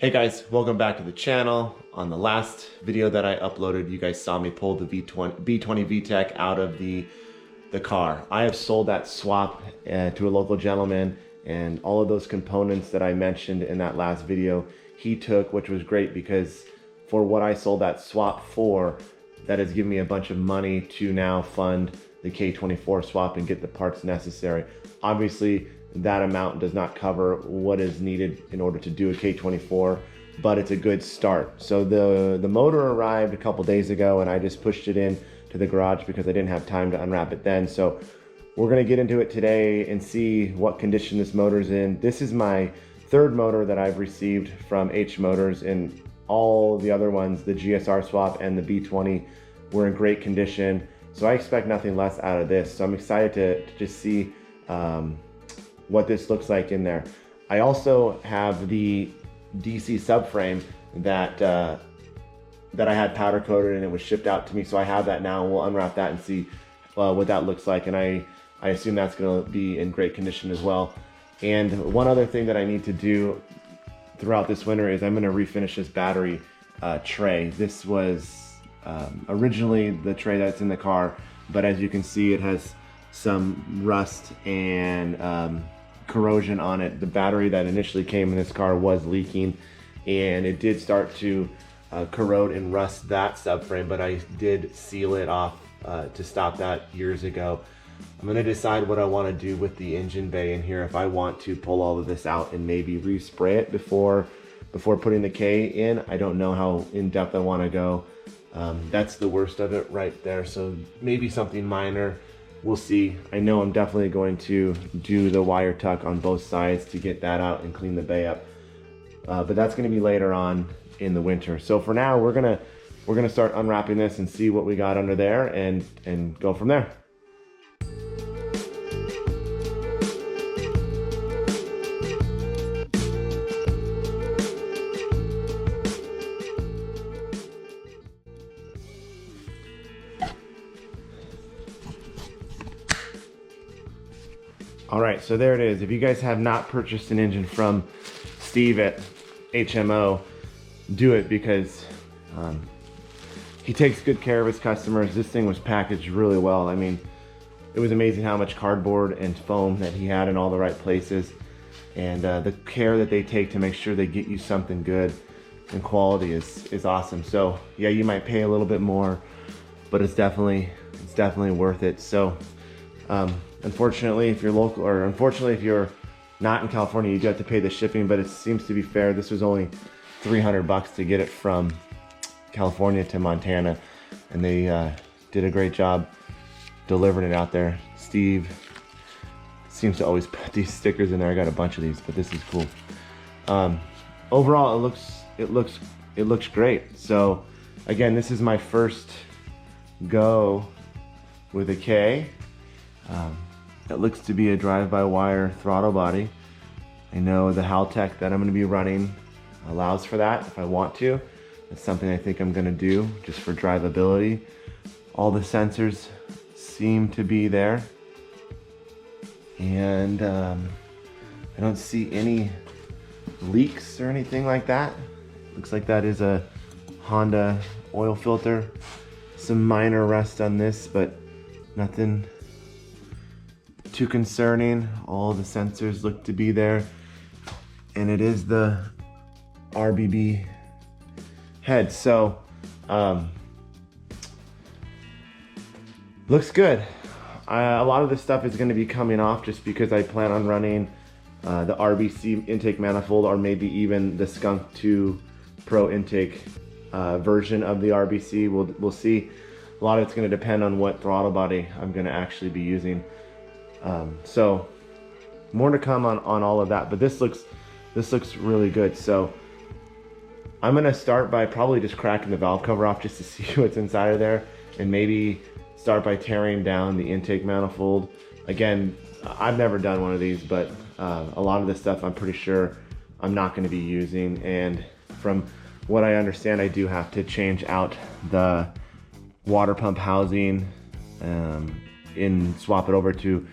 Hey guys, welcome back to the channel. On the last video that I uploaded, you guys saw me pull the B20 VTEC out of the car. I have sold that swap to a local gentleman, and all of those components that I mentioned in that last video, he took, which was great because for what I sold that swap for, that has given me a bunch of money to now fund the K24 swap and get the parts necessary. Obviously, that amount does not cover what is needed in order to do a K24, but it's a good start. So the motor arrived a couple days ago, and I just pushed it in to the garage because I didn't have time to unwrap it then. So we're gonna get into it today and see what condition this motor's in. This is my third motor that I've received from H Motors, and all the other ones, the GSR swap and the B20, were in great condition. So I expect nothing less out of this. So I'm excited to just see what this looks like in there. I also have the DC subframe that I had powder coated and it was shipped out to me. So I have that now, and we'll unwrap that and see what that looks like. And I assume that's gonna be in great condition as well. And one other thing that I need to do throughout this winter is I'm gonna refinish this battery tray. This was originally the tray that's in the car, but as you can see, it has some rust and corrosion on it. The battery that initially came in this car was leaking, and it did start to corrode and rust that subframe, but I did seal it off to stop that years ago. I'm gonna decide what I wanna do with the engine bay in here, if I want to pull all of this out and maybe respray it before putting the K in. I don't know how in depth I wanna go. That's the worst of it right there, so maybe something minor. We'll see. I know I'm definitely going to do the wire tuck on both sides to get that out and clean the bay up. But that's gonna be later on in the winter. So for now, we're gonna start unwrapping this and see what we got under there and go from there. All right, so there it is. If you guys have not purchased an engine from Steve at HMO, do it because he takes good care of his customers. This thing was packaged really well. I mean, it was amazing how much cardboard and foam that he had in all the right places, and the care that they take to make sure they get you something good and quality is awesome. So yeah, you might pay a little bit more, but it's definitely worth it. So unfortunately, if you're local, or unfortunately if you're not in California, you do have to pay the shipping, but it seems to be fair. This was only 300 bucks to get it from California to Montana, and they did a great job delivering it out there. Steve seems to always put these stickers in there. I got a bunch of these, but this is cool. Overall, it looks great. So again, this is my first go with a K. It looks to be a drive-by-wire throttle body. I know the Haltech that I'm going to be running allows for that if I want to. It's something I think I'm going to do just for drivability. All the sensors seem to be there, and I don't see any leaks or anything like that. Looks like that is a Honda oil filter. Some minor rust on this, but nothing too concerning. All the sensors look to be there, and it is the RBB head. So looks good. A lot of this stuff is going to be coming off just because I plan on running the RBC intake manifold, or maybe even the Skunk 2 Pro intake version of the RBC. We'll see. A lot of it's going to depend on what throttle body I'm going to actually be using. So more to come on all of that, but this looks really good. So I'm gonna start by probably just cracking the valve cover off just to see what's inside of there, and maybe start by tearing down the intake manifold. Again, I've never done one of these, but a lot of this stuff I'm pretty sure I'm not going to be using, and from what I understand, I do have to change out the water pump housing and swap it over to,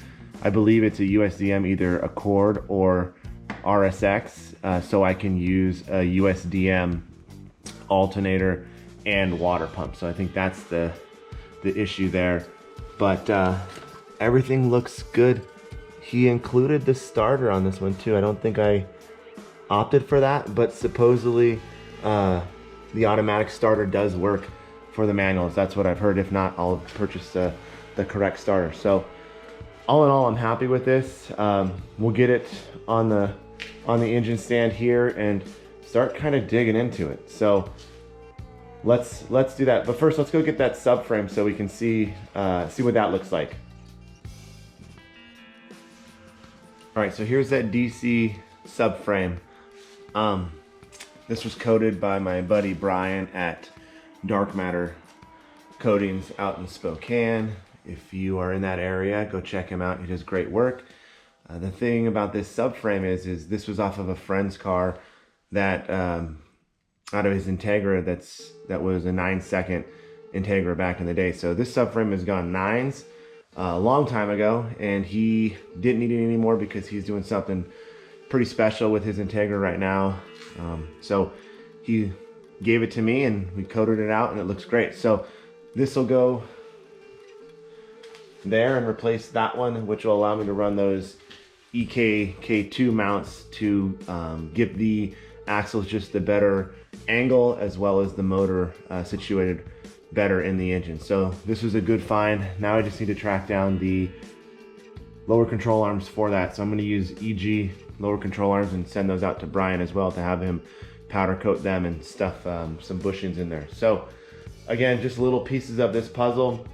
I believe it's a USDM, either Accord or RSX, so I can use a USDM alternator and water pump. So I think that's the issue there. But everything looks good. He included the starter on this one too. I don't think I opted for that, but supposedly the automatic starter does work for the manuals. That's what I've heard. If not, I'll purchase the correct starter. So all in all, I'm happy with this. We'll get it on the engine stand here and start kind of digging into it. So let's do that. But first, let's go get that subframe so we can see what that looks like. All right, so here's that DC subframe. This was coated by my buddy Brian at Dark Matter Coatings out in Spokane. If you are in that area, go check him out. He does great work. The thing about this subframe is this was off of a friend's car that out of his Integra that was a 9-second Integra back in the day. So this subframe has gone 9s a long time ago, and he didn't need it anymore because he's doing something pretty special with his Integra right now. So he gave it to me and we coated it out and it looks great. So this will go there and replace that one, which will allow me to run those K2 mounts to give the axles just a better angle, as well as the motor situated better in the engine. So this was a good find. Now I just need to track down the lower control arms for that. So I'm going to use EG lower control arms and send those out to Brian as well to have him powder coat them and stuff some bushings in there. So again, just little pieces of this puzzle.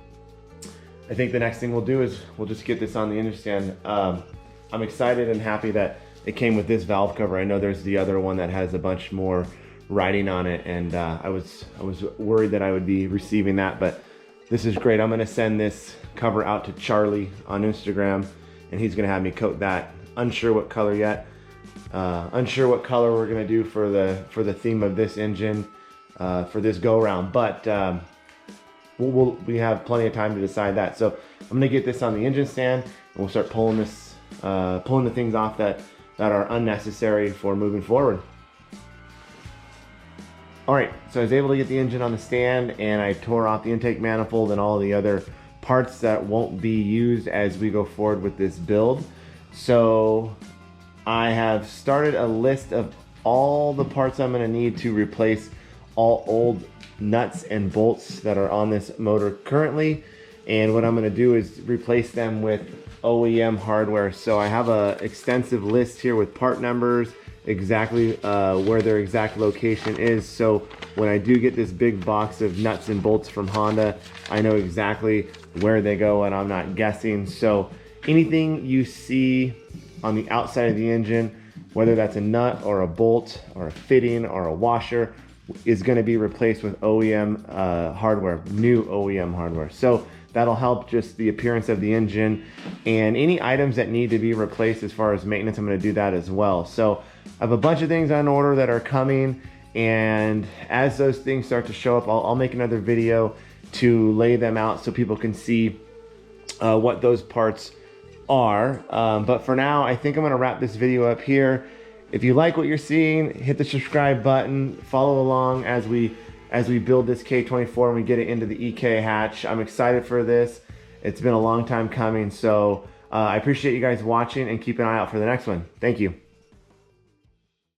I think the next thing we'll do is we'll just get this on the engine stand. I'm excited and happy that it came with this valve cover. I know there's the other one that has a bunch more writing on it, and I was worried that I would be receiving that, but this is great. I'm gonna send this cover out to Charlie on Instagram, and he's gonna have me coat that. Unsure what color yet. Unsure what color we're gonna do for the theme of this engine for this go round, but we have plenty of time to decide that. So I'm gonna get this on the engine stand, and we'll start pulling the things off that are unnecessary for moving forward. All right, so I was able to get the engine on the stand, and I tore off the intake manifold and all the other parts that won't be used as we go forward with this build. So I have started a list of all the parts I'm gonna need to replace all old nuts and bolts that are on this motor currently. And what I'm gonna do is replace them with OEM hardware. So I have an extensive list here with part numbers, exactly where their exact location is. So when I do get this big box of nuts and bolts from Honda, I know exactly where they go and I'm not guessing. So anything you see on the outside of the engine, whether that's a nut or a bolt or a fitting or a washer, is going to be replaced with OEM hardware, new OEM hardware. So that'll help just the appearance of the engine, and any items that need to be replaced as far as maintenance, I'm going to do that as well. So I have a bunch of things on order that are coming, and as those things start to show up, I'll make another video to lay them out so people can see what those parts are. But for now, I think I'm going to wrap this video up here. If you like what you're seeing, hit the subscribe button, follow along as we build this K24 and we get it into the EK hatch. I'm excited for this. It's been a long time coming, so I appreciate you guys watching, and keep an eye out for the next one. Thank you.